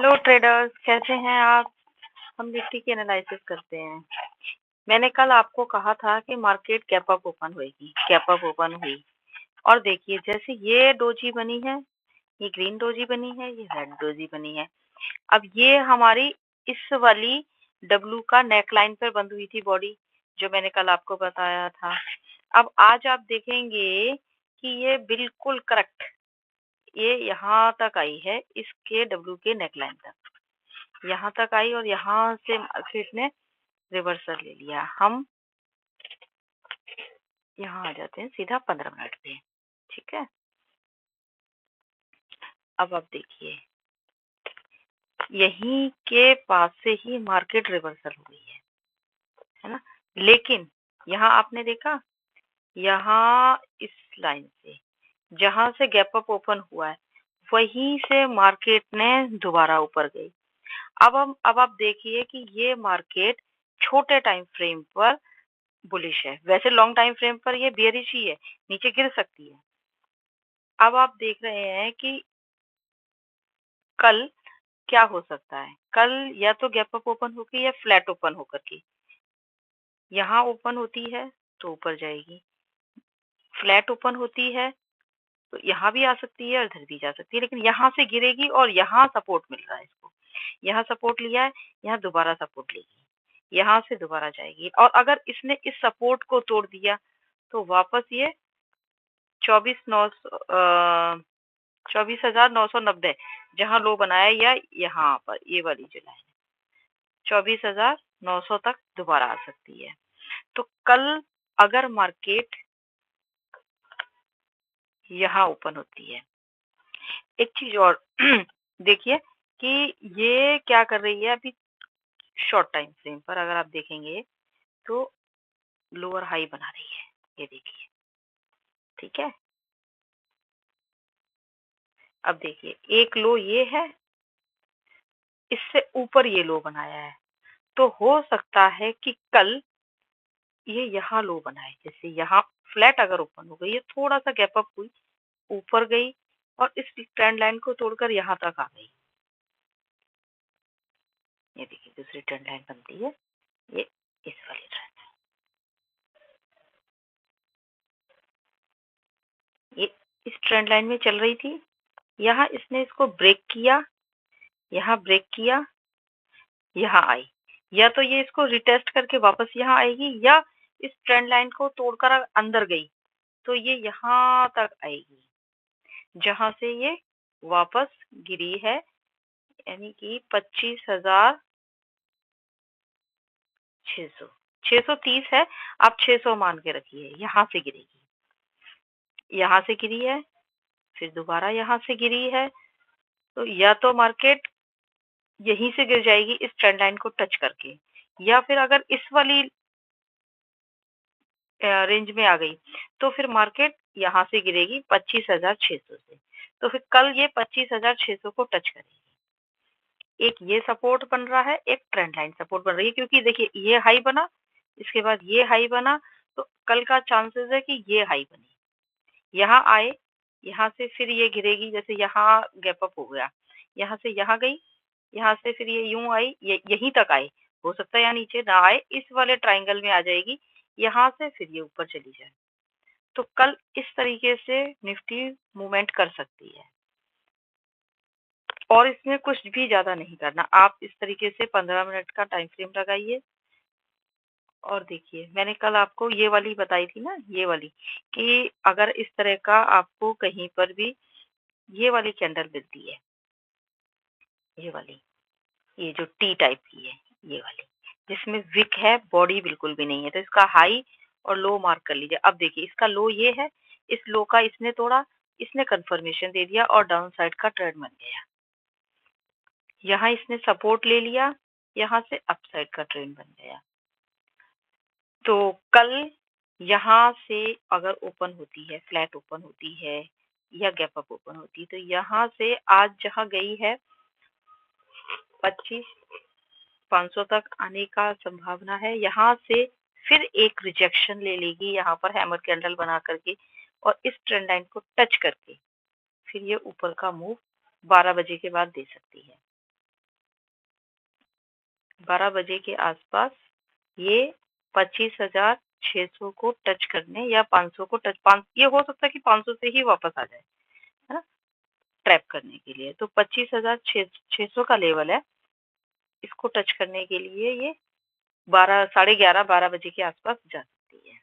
Hello traders, कैसे हैं आप। हम निफ्टी की एनालिसिस करते हैं। मैंने कल आपको कहा था कि मार्केट गैप अप ओपन होगी, गैप अप ओपन हुई और देखिए जैसे ये डोजी बनी है, ये ग्रीन डोजी बनी है, ये रेड डोजी बनी है। अब ये हमारी इस वाली डब्लू का नेक लाइन पर बंद हुई थी बॉडी, जो मैंने कल आपको बताया था। अब आज आप देखेंगे कि ये बिल्कुल करेक्ट, ये यहाँ तक आई है, इसके डब्लू के नेक लाइन तक यहाँ तक आई और यहाँ से मार्केट ने रिवर्सल ले लिया। हम यहाँ आ जाते हैं सीधा 15 मिनट पे, ठीक है। अब आप देखिए यहीं के पास से ही मार्केट रिवर्सल हुई है ना। लेकिन यहाँ आपने देखा, यहाँ इस लाइन से जहां से गैप अप ओपन हुआ है वहीं से मार्केट ने दोबारा ऊपर गई। अब आप देखिए कि ये मार्केट छोटे टाइम फ्रेम पर बुलिश है, वैसे लॉन्ग टाइम फ्रेम पर ये बेयरिश ही है, नीचे गिर सकती है। अब आप देख रहे हैं कि कल क्या हो सकता है। कल या तो गैप अप ओपन होगी या फ्लैट ओपन होकर की, यहाँ ओपन होती है तो ऊपर जाएगी, फ्लैट ओपन होती है तो यहाँ भी आ सकती है और इधर भी जा सकती है, लेकिन यहाँ से गिरेगी और यहाँ सपोर्ट मिल रहा है इसको। यहाँ सपोर्ट लिया है, यहाँ दोबारा सपोर्ट लेगी, यहाँ से दोबारा जाएगी और अगर इसने इस सपोर्ट को तोड़ दिया तो वापस ये 24,990 जहाँ लो बनाया या यहाँ पर ये वाली जो लाइन है 24,900 तक दोबारा आ सकती है। तो कल अगर मार्केट यहाँ ओपन होती है, एक चीज और देखिए कि ये क्या कर रही है अभी शॉर्ट टाइम फ्रेम पर, अगर आप देखेंगे तो लोअर हाई बना रही है, ये देखिए, ठीक है। अब देखिए एक लो ये है, इससे ऊपर ये लो बनाया है, तो हो सकता है कि कल ये यहाँ लो बनाए। जैसे यहाँ फ्लैट अगर ओपन हो गई, ये थोड़ा सा गैप अप हुई, ऊपर गई और इस ट्रेंड लाइन को तोड़कर यहाँ तक आ गई। ये देखिए दूसरी ट्रेंड लाइन बनती है, ये इस वाली ट्रेंड, ये इस ट्रेंड लाइन में चल रही थी। यहाँ इसने इसको ब्रेक किया, यहाँ ब्रेक किया, यहाँ आई, या तो ये इसको रिटेस्ट करके वापस यहाँ आएगी या इस ट्रेंड लाइन को तोड़कर अंदर गई तो ये यहाँ तक आएगी, जहां से ये वापस गिरी है, यानी कि 25,600, 630 है, आप 600 मान के रखिए। यहाँ से गिरेगी, यहाँ से गिरी है, फिर दोबारा यहाँ से गिरी है, तो या तो मार्केट यहीं से गिर जाएगी इस ट्रेंड लाइन को टच करके, या फिर अगर इस वाली रेंज में आ गई तो फिर मार्केट यहाँ से गिरेगी 25,600 से। तो फिर कल ये 25,600 को टच करेगी। एक ये सपोर्ट बन रहा है, एक ट्रेंड लाइन सपोर्ट बन रही है, क्योंकि देखिए ये हाई बना, इसके बाद ये हाई बना, तो कल का चांसेस है कि ये हाई बने, यहाँ आए, यहाँ से फिर ये गिरेगी। जैसे यहाँ गैप अप हो गया, यहाँ से यहाँ गई, यहाँ से फिर ये यूं आई, ये यहीं तक आए, हो सकता है यहाँ नीचे ना आए, इस वाले ट्राइंगल में आ जाएगी, यहाँ से फिर ये ऊपर चली जाए। तो कल इस तरीके से निफ्टी मूवमेंट कर सकती है और इसमें कुछ भी ज्यादा नहीं करना। आप इस तरीके से 15 मिनट का टाइम फ्रेम लगाइए और देखिए, मैंने कल आपको ये वाली बताई थी ना, ये वाली, कि अगर इस तरह का आपको कहीं पर भी ये वाली कैंडल मिलती है, ये वाली, ये जो टी टाइप की है, ये वाली जिसमें विक है, बॉडी बिल्कुल भी नहीं है, तो इसका हाई और लो मार्क कर लीजिए। अब देखिए इसका लो ये है, इस लो का इसने तोड़ा, इसने कंफर्मेशन दे दिया और डाउन साइड का ट्रेंड बन गया। यहाँ इसने सपोर्ट ले लिया, यहाँ से अप साइड का ट्रेंड बन गया। तो कल यहाँ से अगर ओपन होती है, फ्लैट ओपन होती है या गैप अप ओपन होती है, तो यहाँ से आज जहाँ गई है 25,500 तक आने का संभावना है। यहाँ से फिर एक रिजेक्शन ले लेगी, यहाँ पर हैमर कैंडल बना करके और इस ट्रेंड लाइन को टच करके फिर ये ऊपर का मूव 12 बजे के बाद दे सकती है। 12 बजे के आसपास ये 25,600 को टच करने या 500 को ये हो सकता है कि 500 से ही वापस आ जाए, है ना, ट्रैप करने के लिए। तो 25,600 का लेवल है, इसको टच करने के लिए ये 12 साढ़े 11 12 बजे के आसपास जा सकती है।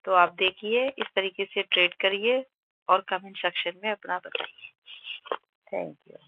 तो आप देखिए, इस तरीके से ट्रेड करिए और कमेंट सेक्शन में अपना बताइए। Thank you.